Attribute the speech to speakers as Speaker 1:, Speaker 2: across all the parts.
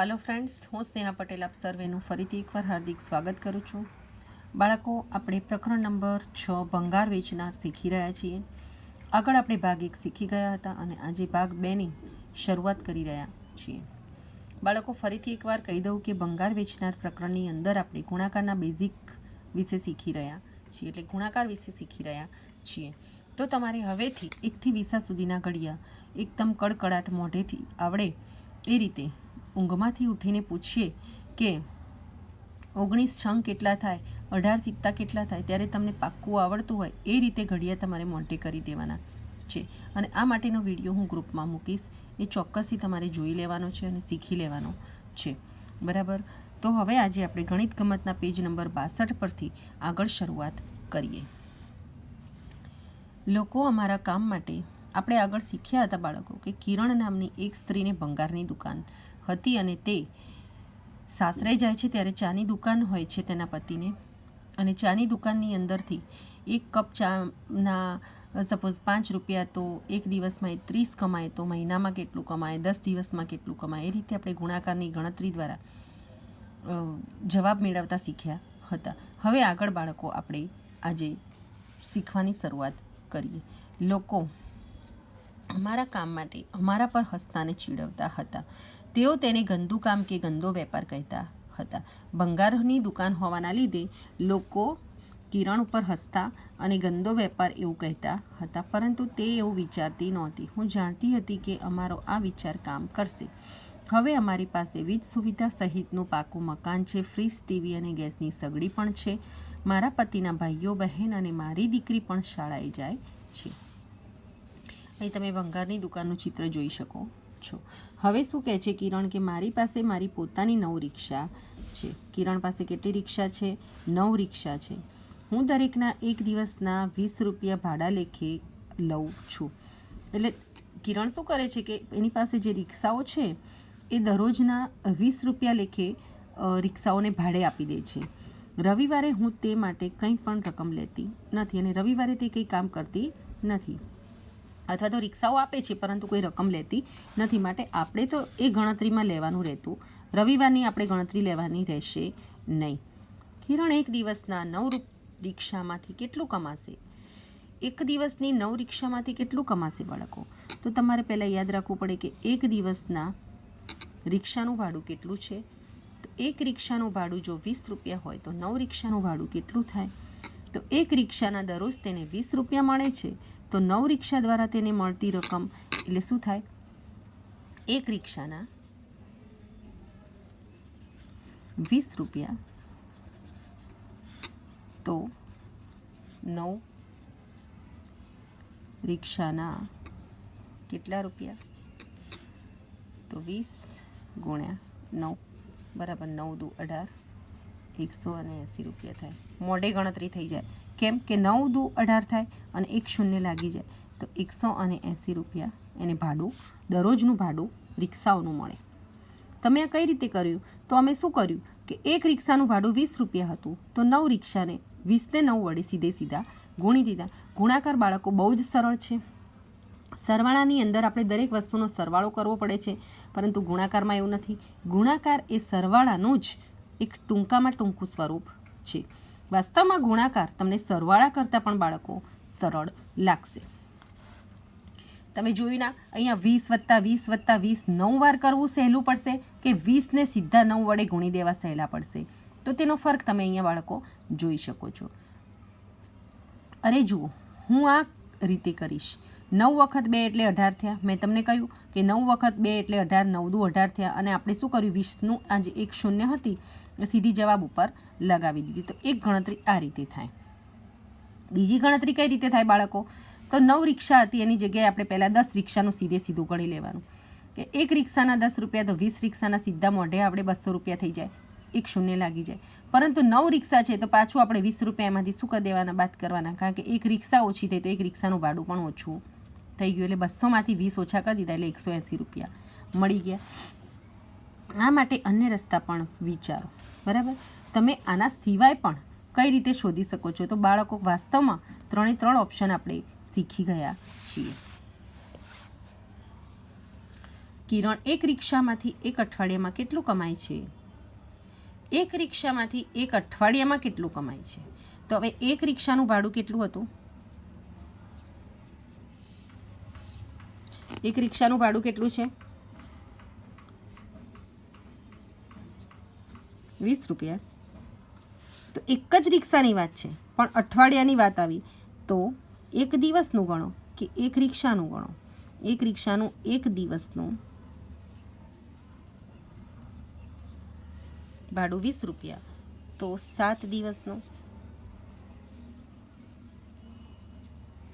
Speaker 1: Hello friends, हूँ स्नेहा पटेल आप सर्वेનું ફરીથી એકવાર હાર્દિક સ્વાગત કરું છું। બાળકો, આપણે પ્રકરણ નંબર 6 ભંગાર વેચનાર શીખી રહ્યા છીએ। આગળ આપણે ભાગ 1 શીખી ગયા હતા અને આજે ભાગ 2ની શરૂઆત કરી રહ્યા છીએ। બાળકો, ફરીથી એકવાર કહી દઉં કે ભંગાર વેચનાર પ્રકરણની અંદર આપણે ગુણાકારના બેઝિક વિશે શીખી રહ્યા છીએ, એટલે ગુણાકાર વિશે શીખી રહ્યા છીએ। તો તમારે હવેથી 1 થી 20 સુધીના ઘડિયા એકદમ કડકડાટ મોઢેથી આવડે એ રીતે ઊંઘમાંથી ઉઠીને પૂછીએ કે 19 છંગ કેટલા થાય, 18 સિક્કા કેટલા થાય, ત્યારે તમને પાક્કું આવડતું હોય એ રીતે ઘડિયા તમારે મોઢે કરી દેવાના છે। અને આ માટેનો વિડીયો હું ગ્રુપમાં મૂકીશ, એ ચોક્કસથી તમારે જોઈ લેવાનો છે અને શીખી લેવાનો છે, બરાબર। તો હવે આજે આપણે ગણિત ગમતના પેજ નંબર 62 પરથી આગળ શરૂઆત કરીએ। લોકો અમારા કામ માટે આપણે આગળ શીખ્યા હતા બાળકો કે કિરણ નામની એક સ્ત્રીને ભંગારની દુકાન હતી અને તે સાસરે જાય છે ત્યારે ચાની દુકાન હોય છે તેના પતિને, અને ચાની દુકાનની અંદરથી એક કપ ચાના સપોઝ 5 રૂપિયા, તો એક દિવસમાં 30 કમાય તો મહિનામાં કેટલું કમાય, 10 દિવસમાં કેટલું કમાય, એ રીતે આપણે ગુણાકારની ગણતરી દ્વારા જવાબ મેળવતા શીખ્યા હતા। હવે આગળ બાળકો આપણે આજે શીખવાની શરૂઆત કરીએ। લોકો અમારા કામ માટે અમારા પર હસતાને ચીડવતા હતા, તેઓ તેને ગંદુ કામ કે ગંદો વેપાર કહેતા હતા। ભંગારની દુકાન હોવાના લીધે લોકો કિરણ ઉપર હસતા અને ગંદો વેપાર એવું કહેતા હતા, પરંતુ તે એવું વિચારતી નહોતી। હું જાણતી હતી કે અમારો આ વિચાર કામ કરશે। હવે અમારી પાસે વીજ સુવિધા સહિતનું પાકું મકાન છે, ફ્રીજ, ટીવી અને ગેસની સગડી પણ છે। મારા પતિના ભાઈઓ બહેન અને મારી દીકરી પણ શાળાએ જાય છે। અહીં તમે ભંગારની દુકાનનું ચિત્ર જોઈ શકો છો। હવે શું કહે છે કિરણ કે મારી પાસે મારી પોતાની 9 રિક્ષા છે। કિરણ પાસે કેટલી રિક્ષા છે? 9 રિક્ષા છે। હું દરેકના એક દિવસના 20 રૂપિયા ભાડા લેખે લઉં છું। એટલે કિરણ શું કરે છે કે એની પાસે જે રિક્ષાઓ છે એ દરરોજના 20 રૂપિયા લેખે રિક્ષાઓને ભાડે આપી દે છે। રવિવારે હું તે માટે કંઈ પણ રકમ લેતી નથી અને રવિવારે તે કંઈ કામ કરતી નથી, અથવા તો રિક્ષાઓ આપે છે પરંતુ કોઈ રકમ લેતી નથી, માટે આપણે તો એ ગણતરીમાં લેવાનું રહેતું, રવિવારની આપણે ગણતરી લેવાની રહેશે નહીં। કિરણ એક દિવસના 9 રિક્ષામાંથી કેટલું કમાશે? એક દિવસની 9 રિક્ષામાંથી કેટલું કમાશે બાળકો? તો તમારે પહેલાં યાદ રાખવું પડે કે એક દિવસના રિક્ષાનું ભાડું કેટલું છે? તો એક રિક્ષાનું ભાડું જો 20 રૂપિયા હોય તો 9 રિક્ષાનું ભાડું કેટલું થાય? તો એક રિક્ષાના દરરોજ તેને 20 રૂપિયા મળે છે, તો 9 રિક્ષા દ્વારા તેને મળતી રકમ એટલે શું થાય? એક રિક્ષાના 20 રૂપિયા તો 9 રિક્ષાના કેટલા રૂપિયા? તો 20 ગુણ્યા 9, બરાબર, 9 દુ 18, 180 રૂપિયા થાય। મોઢે ગણતરી થઈ જાય, કેમ કે 9 દુ 18 થાય અને 1 શૂન્ય લાગી જાય તો 180 રૂપિયા એને ભાડું, દરરોજનું ભાડું રિક્ષાઓનું મળે। તમે આ કઈ રીતે કર્યું? તો અમે શું કર્યું કે એક રિક્ષાનું ભાડું 20 રૂપિયા હતું તો 9 રિક્ષાને 20 ને 9 વડે સીધે સીધા ગુણી દીધા। ગુણાકાર બાળકો બહુ જ સરળ છે। સરવાળાની અંદર આપણે દરેક વસ્તુનો સરવાળો કરવો પડે છે, પરંતુ ગુણાકારમાં એવું નથી। ગુણાકાર એ સરવાળાનું જ એક ટૂંકામાં ટૂંકું સ્વરૂપ છે। વાસ્તવમાં ગુણાકાર તમને સરવાળા કરતાં પણ બાળકો સરળ લાગશે। તમે જોયું ના, અહીંયા 20 + 20 + 20 9 વાર કરવું સહેલું પડશે કે 20ને સીધા 9 વડે ગુણી દેવા સહેલા પડશે? તો તેનો ફરક તમે અહીંયા બાળકો જોઈ શકો છો। અરે જુઓ, હું આ રીતે કરીશ। 9 વખત 2 એટલે 18 થયા। મેં તમને કહ્યું કે 9 વખત 2 એટલે 18, 9 દુ 18 થયા, અને આપણે શું કર્યું? 20નું આ જે 1 શૂન્ય હતી સીધી જવાબ ઉપર લગાવી દીધી, તો એક ગણતરી આ રીતે થાય। બીજી ગણતરી કઈ રીતે થાય બાળકો? તો 9 રિક્ષા હતી એની જગ્યાએ આપણે પહેલાં 10 રિક્ષાનું સીધું ગણી લેવાનું કે એક રિક્ષાના 10 રૂપિયા તો 20 રિક્ષાના સીધા મોઢે આપણે 200 રૂપિયા થઈ જાય, 1 શૂન્ય લાગી જાય। પરંતુ 9 રિક્ષા છે તો પાછું આપણે 20 રૂપિયા એમાંથી શું કરી દેવાના? બાદ કરવાના, કારણ કે એક રિક્ષા ઓછી થઈ તો એક રિક્ષાનું ભાડું પણ ઓછું થઈ ગયું, એટલે 200માંથી 20 ઓછા કરી દીધા એટલે 180 રૂપિયા મળી ગયા। આ માટે અન્ય રસ્તા પણ વિચારો, બરાબર। તમે આના સિવાય પણ કઈ રીતે શોધી શકો છો? તો બાળકો વાસ્તવમાં 3 ઓપ્શન આપણે શીખી ગયા છીએ। કિરણ એક રિક્ષામાંથી એક અઠવાડિયામાં કેટલું કમાય છે? એક રિક્ષામાંથી એક અઠવાડિયામાં કેટલું કમાય છે? તો હવે એક રિક્ષાનું ભાડું કેટલું હતું? એક રિક્ષાનું ભાડું કેટલું છે? 20 રૂપિયા. તો એક જ રિક્ષાની વાત છે, પણ અઠવાડિયાની વાત આવી તો એક દિવસનું ગણો કે એક રિક્ષાનું ગણો. એક રિક્ષાનું એક દિવસનું ભાડું 20 રૂપિયા, તો 7 દિવસનું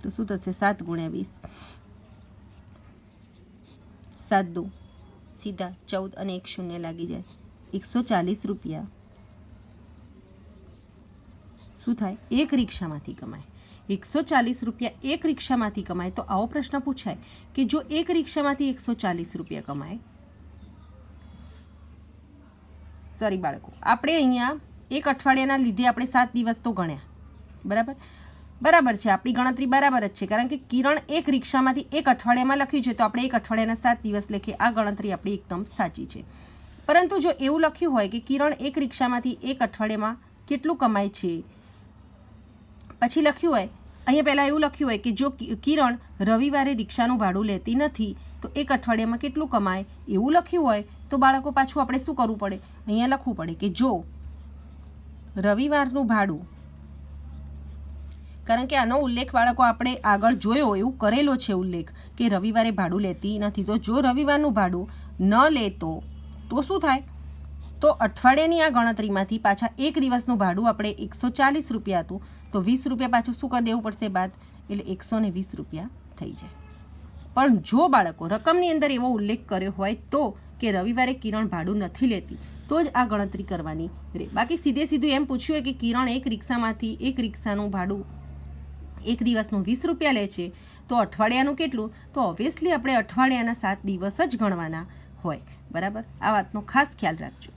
Speaker 1: તો શું થશે? 7 ગુણ્યા 20, 7 દો સીધા 14 અને 1 શૂન્ય લાગી જાય, 140 રૂપિયા શું થાય? એક રિક્ષામાંથી કમાય. 140 રૂપિયા એક રિક્ષામાંથી કમાય. તો આવો પ્રશ્ન પૂછાય કે જો એક રિક્ષામાંથી 140 રૂપિયા કમાય, સોરી બાળકો, આપણે અહીંયા એક અઠવાડિયાના લીધે આપણે 7 દિવસ તો ગણ્યા, બરાબર બરાબર છે, આપણી ગણતરી બરાબર જ છે, કારણ કે કિરણ એક રિક્ષામાંથી એક અઠવાડિયામાં લખ્યું છે તો આપણે એક અઠવાડિયાના 7 દિવસ લખીએ. આ ગણતરી આપણી એકદમ સાચી છે. પરંતુ જો એવું લખ્યું હોય કે કિરણ એક રિક્ષામાંથી એક અઠવાડિયામાં કેટલું કમાય છે, પછી લખ્યું હોય અહીંયા પહેલાં એવું લખ્યું હોય કે જો કિરણ રવિવારે રિક્ષાનું ભાડું લેતી નથી તો એક અઠવાડિયામાં કેટલું કમાય, એવું લખ્યું હોય તો બાળકો પાછું આપણે શું કરવું પડે? અહીંયા લખવું પડે કે જો રવિવારનું ભાડું, કારણ કે આનો ઉલ્લેખ બાળકો આપણે આગળ જોયો, એવું કરેલો છે ઉલ્લેખ કે રવિવારે ભાડું લેતી નથી. તો જો રવિવારનું ભાડું ન લેતો તો શું થાય? તો અઠવાડિયાની આ ગણતરીમાંથી પાછા એક દિવસનું ભાડું આપણે 140 રૂપિયા હતું તો 20 રૂપિયા પાછું શું કરી દેવું પડશે બાદ, એટલે 120 રૂપિયા થઈ જાય. પણ જો બાળકો રકમની અંદર એવો ઉલ્લેખ કર્યો હોય તો કે રવિવારે કિરણ ભાડું નથી લેતી તો જ આ ગણતરી કરવાની રહે. બાકી સીધે સીધું એમ પૂછ્યું હોય કે કિરણ એક રિક્ષામાંથી એક રિક્ષાનું ભાડું એક દિવસનું 20 રૂપિયા લે છે તો અઠવાડિયાનું કેટલું? તો ઓબ્વિયસલી આપણે અઠવાડિયાના 7 દિવસ જ ગણવાના હોય, બરાબર. આ વાતનો ખાસ ખ્યાલ રાખજો.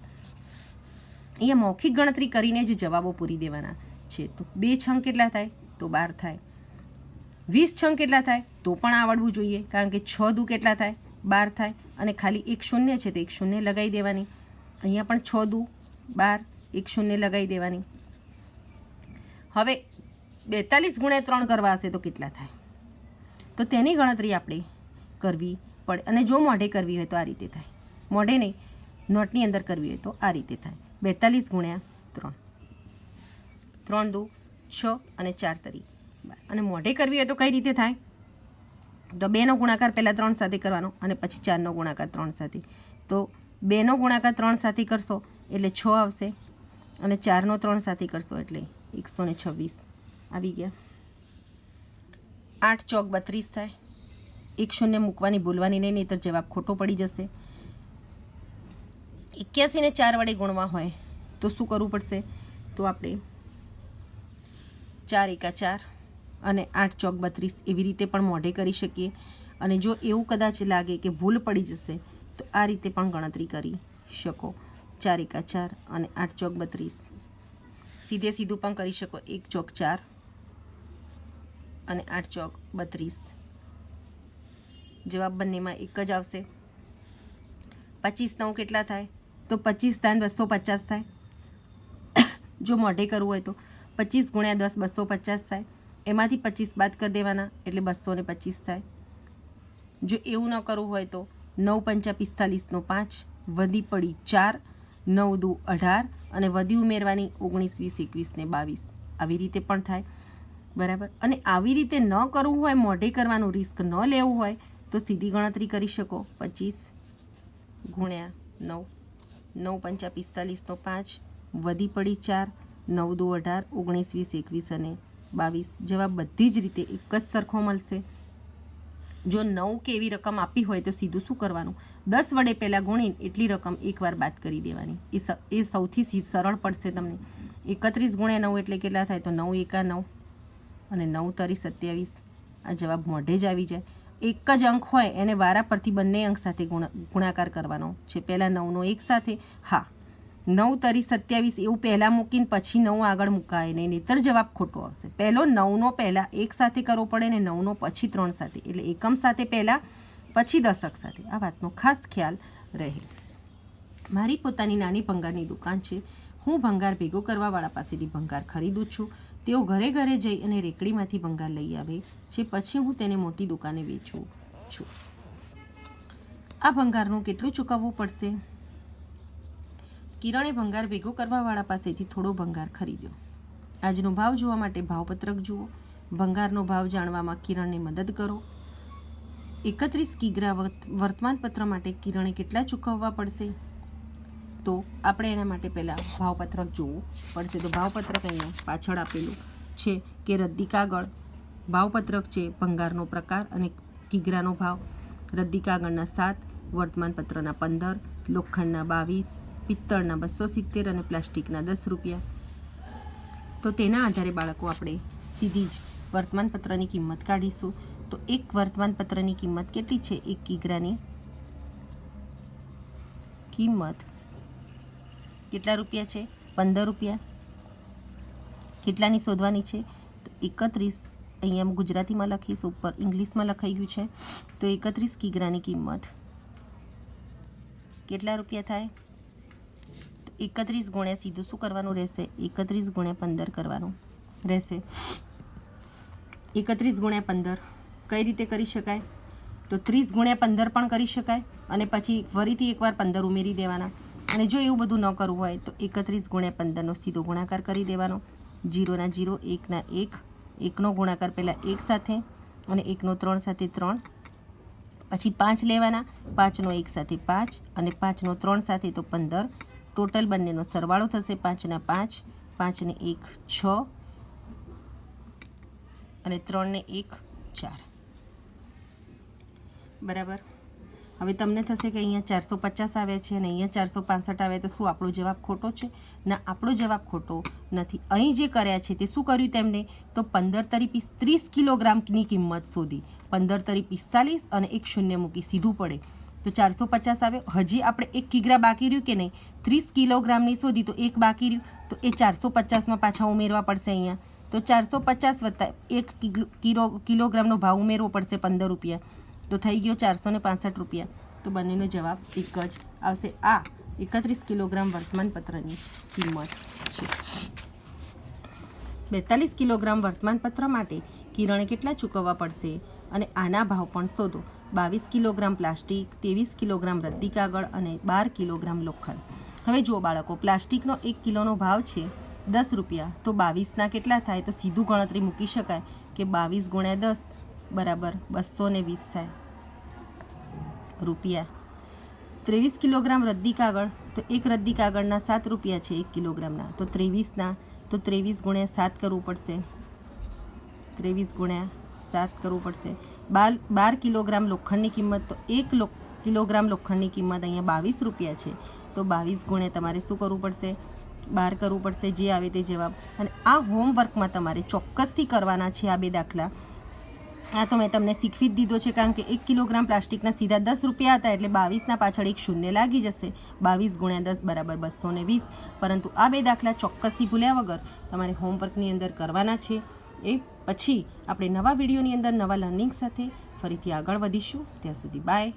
Speaker 1: અહીંયા મૌખિક ગણતરી કરીને જ જવાબો પૂરી દેવાના છે. તો 2 છંગ કેટલા થાય? તો 12 થાય. 20 છંગ કેટલા થાય? તો પણ આવડવું જોઈએ, કારણ કે 6 દુ કેટલા થાય? 12 થાય. અને ખાલી એક શૂન્ય છે તો એક શૂન્ય લગાવી દેવાની. અહીંયા પણ 6 દુ 12, એક શૂન્ય લગાવી દેવાની. હવે 42 ગુણ્યા 3 કરવા હશે તો કેટલા થાય? તો તેની ગણતરી આપણે કરવી પડે. અને જો મોઢે કરવી હોય તો આ રીતે થાય, મોઢે નહીં નોટની અંદર કરવી હોય તો આ રીતે થાય. 42 ગુણ્યા 3, 3 દુ 6 અને 4 તરી 12. અને મોઢે કરવી હોય તો કઈ રીતે થાય? તો 2નો ગુણાકાર પહેલાં 3 સાથે કરવાનો અને પછી 4નો ગુણાકાર 3 સાથે. તો 2નો ગુણાકાર 3 સાથે કરશો એટલે 6 આવશે અને 4નો 3 સાથે કરશો એટલે 126 આવી ગયા. 8 ચોક 32 થાય. એક શૂન્ય મૂકવાની ભૂલવાની નહીં, નહીંતર જવાબ ખોટો પડી જશે. 81 ને 4 વડે ગુણવા હોય તો શું કરવું પડશે? તો આપણે 4 એકા 4 અને 8 ચોક 32 એવી રીતે પણ મોઢે કરી શકીએ. અને જો એવું કદાચ લાગે કે ભૂલ પડી જશે તો આ રીતે પણ ગણતરી કરી શકો. 4 એકા 4 અને 8 ચોક 32 સીધે સીધું પણ કરી શકો. 1 ચોક 4 અને 8 ચોક 32 જવાબ બંનેમાં એક જ આવશે. 25 9 કેટલા થાય? તો 25 થાય 250 થાય. જો મોઢે કરવું હોય તો 25 ગુણ્યા 10 250 થાય. એમાંથી 25 બાદ કરી દેવાના એટલે 225 થાય. જો એવું ન કરવું હોય તો 9 પંચા 45 નો 5 વધી પડી 4, 9 દુ 18 અને વધી ઉમેરવાની 19 20 21 ને 22 આવી રીતે પણ થાય, બરાબર. અને આવી રીતે ન કરવું હોય, મોઢે કરવાનું રિસ્ક ન લેવું હોય તો સીધી ગણતરી કરી શકો. 25 ગુણ્યા 9, 9 પંચા 45 નો 5 વધી પડી 4, 9 દુ 18, 19 20 21 અને 22 જવાબ બધી જ રીતે એક જ સરખો મળશે. જો 9 કે એવી રકમ આપી હોય તો સીધું શું કરવાનું? 10 વડે પહેલાં ગુણીને એટલી રકમ એકવાર બાદ કરી દેવાની. એ સૌથી સરળ પડશે તમને. 31 ગુણ્યા 9 એટલે કેટલા થાય? તો 9 એકા 9 અને 9 તરી 27. આ જવાબ મોઢે જ આવી જાય. એક જ અંક હોય એને વારા પરથી બંને અંક સાથે ગુણાકાર કરવાનો છે. પહેલાં 9નો એક સાથે, હા 9 તરી 27 એવું પહેલાં મૂકીને પછી 9 આગળ મુકાય નહીં, નહીંતર જવાબ ખોટો આવશે. પહેલો 9નો પહેલાં એક સાથે કરવો પડે ને 9નો પછી 3 સાથે, એટલે એકમ સાથે પહેલાં પછી દશક સાથે. આ વાતનો ખાસ ખ્યાલ રહે. મારી પોતાની નાની ભંગારની દુકાન છે. હું ભંગાર ભેગો કરવાવાળા પાસેથી ભંગાર ખરીદું છું. તેઓ ઘરે ઘરે જઈ અને રેકડીમાંથી ભંગાર લઈ આવે છે. પછી હું તેને મોટી દુકાને વેચું છું. આ ભંગારનું કેટલું ચૂકવવું પડશે? કિરણે ભંગાર ભેગો કરવાવાળા પાસેથી થોડો ભંગાર ખરીદ્યો. આજનો ભાવ જોવા માટે ભાવપત્રક જુઓ. ભંગારનો ભાવ જાણવામાં કિરણને મદદ કરો. 31 કિગ્રા વર્તમાનપત્ર માટે કિરણે કેટલા ચૂકવવા પડશે? તો આપણે એના માટે પહેલાં ભાવપત્રક જોવું પડશે. તો ભાવપત્રક અહીંયા પાછળ આપેલું છે કે રદ્દી કાગળ ભાવપત્રક છે, ભંગારનો પ્રકાર અને કિગ્રાનો ભાવ. રદ્દી કાગળના 7, વર્તમાનપત્રના 15, લોખંડના 22, પિત્તળના 270 અને પ્લાસ્ટિકના 10 રૂપિયા. તો તેના આધારે બાળકો આપણે સીધી જ વર્તમાનપત્રની કિંમત કાઢીશું. તો એક વર્તમાનપત્રની કિંમત કેટલી છે? 1 કિગ્રાની કિંમત કેટલા રૂપિયા છે? 15 રૂપિયા. કેટલાની શોધવાની છે? તો 31. અહીંયા ગુજરાતીમાં લખીશ, ઉપર ઇંગ્લિશમાં લખાઈ ગયું છે. તો 31 કિગ્રાની કિંમત કેટલા રૂપિયા થાય? 31 ગુણ્યા સીધું શું કરવાનું રહેશે? 31 ગુણ્યા 15 કરવાનું રહેશે. 31 ગુણ્યા 15 કઈ રીતે કરી શકાય? તો 30 ગુણ્યા 15 પણ કરી શકાય અને પછી ફરીથી એકવાર 15 ઉમેરી દેવાના. અને જો એવું બધું ન કરવું હોય તો 31 ગુણ્યા 15નો સીધો ગુણાકાર કરી દેવાનો. 0 ના 0, 1 ના 1, 1નો ગુણાકાર પહેલાં 1 સાથે અને 1નો 3 સાથે 3, પછી 5 લેવાના, 5નો 1 સાથે 5 અને 5નો 3 સાથે તો 15. ટોટલ બંનેનો સરવાળો થશે 5 ના 5, 5 ને 1 6 અને 3 ને 1 4. બરાબર. હવે તમને થશે કે અહીંયા 450 આવે છે અને અહીંયા 465 આવે તો શું આપણો જવાબ ખોટો છે? ના, આપણો જવાબ ખોટો નથી. અહીં જે કર્યા છે તે શું કર્યું તેમને? તો 15 તરી 30 કિલોગ્રામની કિંમત શોધી. 15 તરી 45 અને 1 શૂન્ય મૂકી સીધું પડે તો 450 આવે. હજી આપણે 1 કિગ્રા બાકી રહ્યું કે નહીં? 30 કિલોગ્રામની શોધી તો 1 બાકી રહ્યું, તો એ 450માં પાછા ઉમેરવા પડશે અહીંયા. તો 450 વત્તા 1 કિલોગ્રામનો ભાવ ઉમેરવો પડશે 15 રૂપિયા. તો થઈ ગયો 465 રૂપિયા. તો બંનેનો જવાબ એક જ આવશે. આ 31 કિલોગ્રામ વર્તમાનપત્રની કિંમત છે. 42 કિલોગ્રામ વર્તમાનપત્ર માટે કિરણે કેટલા ચૂકવવા પડશે? અને આના ભાવ પણ શોધો. 22 કિલોગ્રામ પ્લાસ્ટિક, 23 કિલોગ્રામ રદ્દી કાગળ અને 12 કિલોગ્રામ લોખંડ. હવે જુઓ બાળકો, પ્લાસ્ટિકનો 1 કિલોનો ભાવ છે 10 રૂપિયા. તો 22ના કેટલા થાય? તો સીધું ગણતરી મૂકી શકાય કે 22 ગુણ્યા 10 બરાબર 220 થાય રૂપિયા. 23 કિલોગ્રામ રદ્દી કાગળ, તો એક રદ્દી કાગળના 7 રૂપિયા છે 1 કિલોગ્રામના. તો 23ના તો 23 ગુણ્યા 7 કરવું પડશે. 23 ગુણ્યા 7 કરવું પડશે. 12 કિલોગ્રામ લોખંડની કિંમત, તો 1 કિલોગ્રામ લોખંડની કિંમત અહીંયા 22 રૂપિયા છે. તો 22 ગુણ્યા તમારે શું કરવું પડશે? 12 કરવું પડશે, જે આવે તે જવાબ. અને આ હોમવર્કમાં તમારે ચોક્કસથી કરવાના છે આ બે દાખલા. આ તો મેં તમને શીખવી જ દીધો છે, કારણ કે 1 કિલોગ્રામ પ્લાસ્ટિકના સીધા 10 રૂપિયા હતા એટલે 22ના પાછળ એક શૂન્ય લાગી જશે. 22 ગુણ્યા 10 બરાબર 220. પરંતુ આ બે દાખલા ચોક્કસથી ભૂલ્યા વગર તમારે હોમવર્કની અંદર કરવાના છે. એ પછી આપણે નવા વિડીયોની અંદર નવા લર્નિંગ સાથે ફરીથી આગળ વધીશું. ત્યાં સુધી બાય.